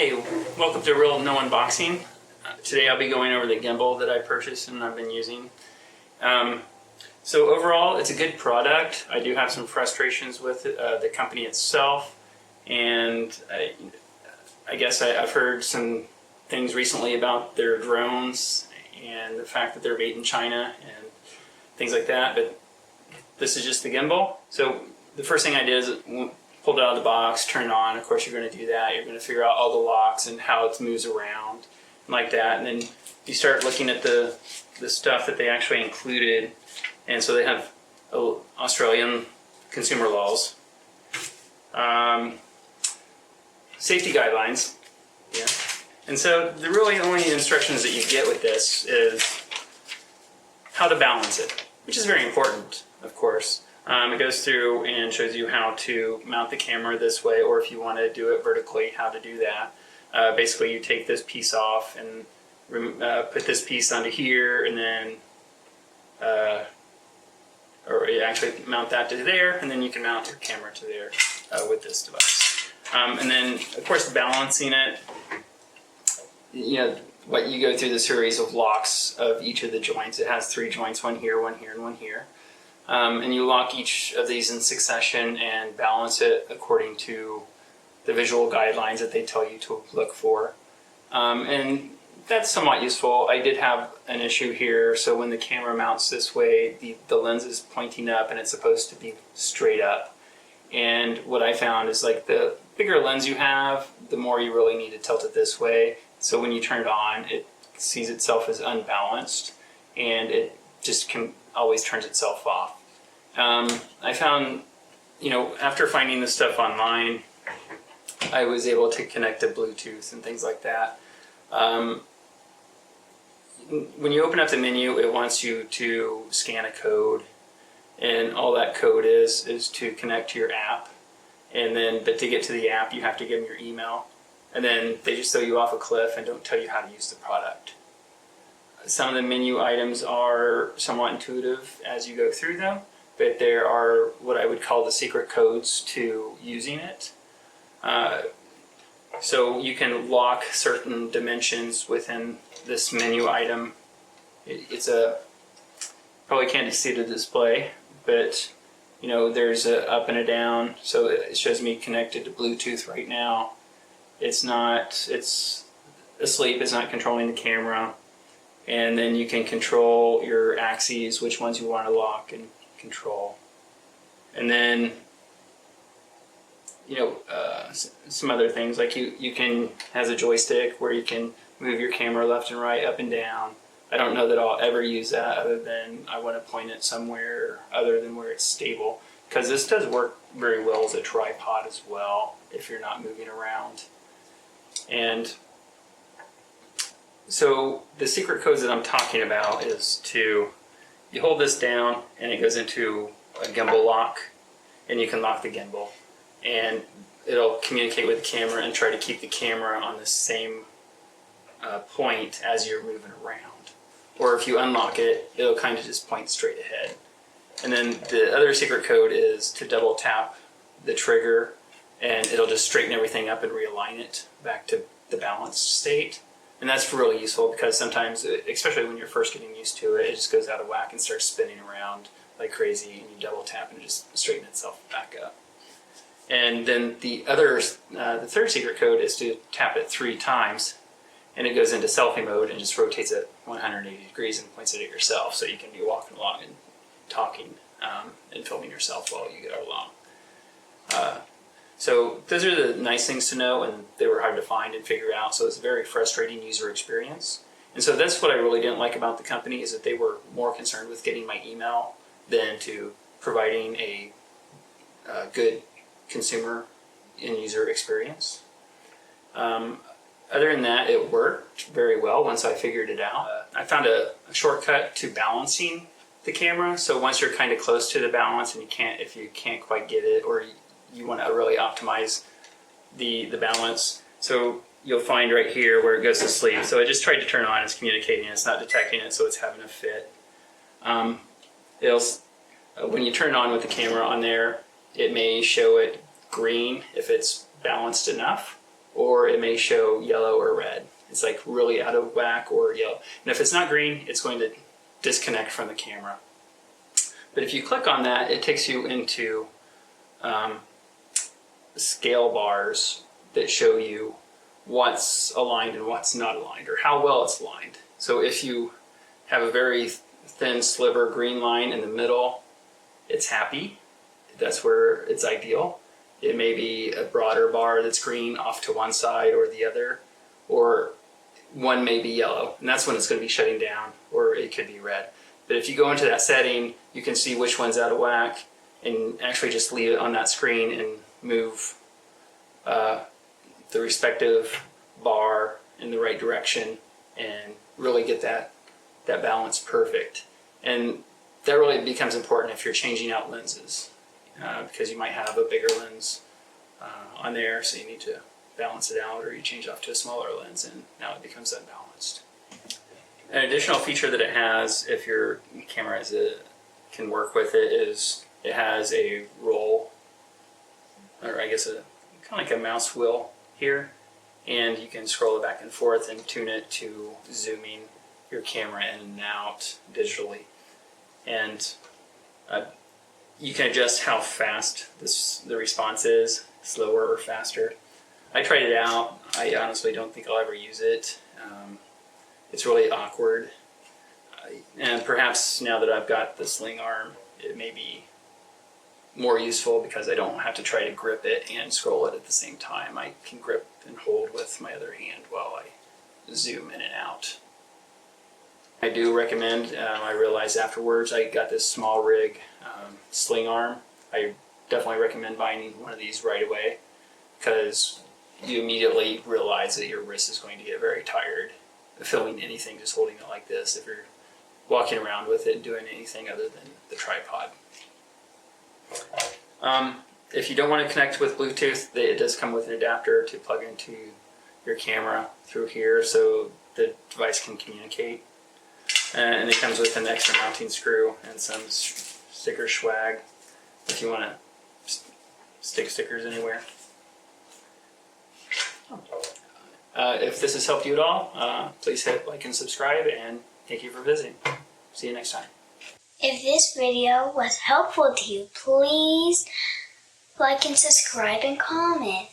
Hey, welcome to Real No Unboxing. Today I'll be going over the gimbal that I purchased and I've been using. So overall, it's a good product. I do have some frustrations with the company itself, and I guess I've heard some things recently about their drones and the fact that they're made in China and things like that, but this is just the gimbal. So the first thing I did is pulled it out of the box, turn it on. Of course, you're going to do that. You're going to figure out all the locks and how it moves around and like that. And then you start looking at the stuff that they actually included. And so they have Australian consumer laws, safety guidelines. Yeah. And so the really only instructions that you get with this is how to balance it, which is very important, of course. It goes through and shows you how to mount the camera this way, or if you want to do it vertically, how to do that. Basically, you take this piece off and put this piece onto here, and then, or you actually mount that to there, and then you can mount your camera to there with this device. And then, of course, balancing it, what you go through the series of locks of each of the joints. It has 3 joints, one here, and one here. And you lock each of these in succession and balance it according to the visual guidelines that they tell you to look for. And that's somewhat useful. I did have an issue here, so when the camera mounts this way, the lens is pointing up and it's supposed to be straight up. And what I found is, like, the bigger lens you have, the more you really need to tilt it this way. So when you turn it on, it sees itself as unbalanced, and it just always turns itself off. I found, after finding this stuff online, I was able to connect to Bluetooth and things like that. When you open up the menu, it wants you to scan a code, and all that code is to connect to your app. But to get to the app, you have to give them your email, and then they just throw you off a cliff and don't tell you how to use the product. Some of the menu items are somewhat intuitive as you go through them, but there are what I would call the secret codes to using it. So you can lock certain dimensions within this menu item. It's probably can't see the display, but there's a up and a down. So it shows me connected to Bluetooth right now. It's asleep, it's not controlling the camera. And then you can control your axes, which ones you want to lock and control. And then, some other things, like you can, has a joystick where you can move your camera left and right, up and down. I don't know that I'll ever use that, other than I want to point it somewhere other than where it's stable. Because this does work very well as a tripod as well, if you're not moving around. And so the secret codes that I'm talking about is you hold this down and it goes into a gimbal lock, and you can lock the gimbal, and it'll communicate with the camera and try to keep the camera on the same point as you're moving around. Or if you unlock it, it'll kind of just point straight ahead. And then the other secret code is to double tap the trigger, and it'll just straighten everything up and realign it back to the balanced state. And that's really useful, because sometimes, especially when you're first getting used to it, it just goes out of whack and starts spinning around like crazy, and you double tap and it just straightens itself back up. And then the third secret code is to tap it 3 times, and it goes into selfie mode and just rotates it 180 degrees and points it at yourself, so you can be walking along and talking and filming yourself while you go along. So those are the nice things to know, and they were hard to find and figure out, so it's a very frustrating user experience. And so that's what I really didn't like about the company, is that they were more concerned with getting my email than to providing a good consumer and user experience. Other than that, it worked very well once I figured it out. I found a shortcut to balancing the camera, so once you're kind of close to the balance and if you can't quite get it, or you want to really optimize the balance. So you'll find right here where it goes to sleep. So I just tried to turn on, it's communicating, it's not detecting it, so it's having a fit. When you turn it on with the camera on there, it may show it green if it's balanced enough, or it may show yellow or red. It's like really out of whack or yellow. And if it's not green, it's going to disconnect from the camera. But if you click on that, it takes you into scale bars that show you what's aligned and what's not aligned, or how well it's aligned. So if you have a very thin sliver green line in the middle, it's happy. That's where it's ideal. It may be a broader bar that's green off to one side or the other, or one may be yellow, and that's when it's going to be shutting down, or it could be red. But if you go into that setting, you can see which one's out of whack and actually just leave it on that screen and move the respective bar in the right direction and really get that balance perfect. And that really becomes important if you're changing out lenses, because you might have a bigger lens on there, so you need to balance it out, or you change off to a smaller lens and now it becomes unbalanced. An additional feature that it has, if your camera can work with it, is it has a roll, or I guess kind of like a mouse wheel here, and you can scroll it back and forth and tune it to zooming your camera in and out digitally. And you can adjust how fast the response is, slower or faster. I tried it out. I honestly don't think I'll ever use it. It's really awkward. And perhaps now that I've got the sling arm, it may be more useful because I don't have to try to grip it and scroll it at the same time. I can grip and hold with my other hand while I zoom in and out. I do recommend, I realized afterwards, I got this SmallRig sling arm. I definitely recommend buying one of these right away, because you immediately realize that your wrist is going to get very tired filming anything just holding it like this if you're walking around with it and doing anything other than the tripod. If you don't want to connect with Bluetooth, it does come with an adapter to plug into your camera through here so the device can communicate. And it comes with an extra mounting screw and some sticker swag if you want to stick stickers anywhere. If this has helped you at all, please hit like and subscribe, and thank you for visiting. See you next time. If this video was helpful to you, please like and subscribe and comment.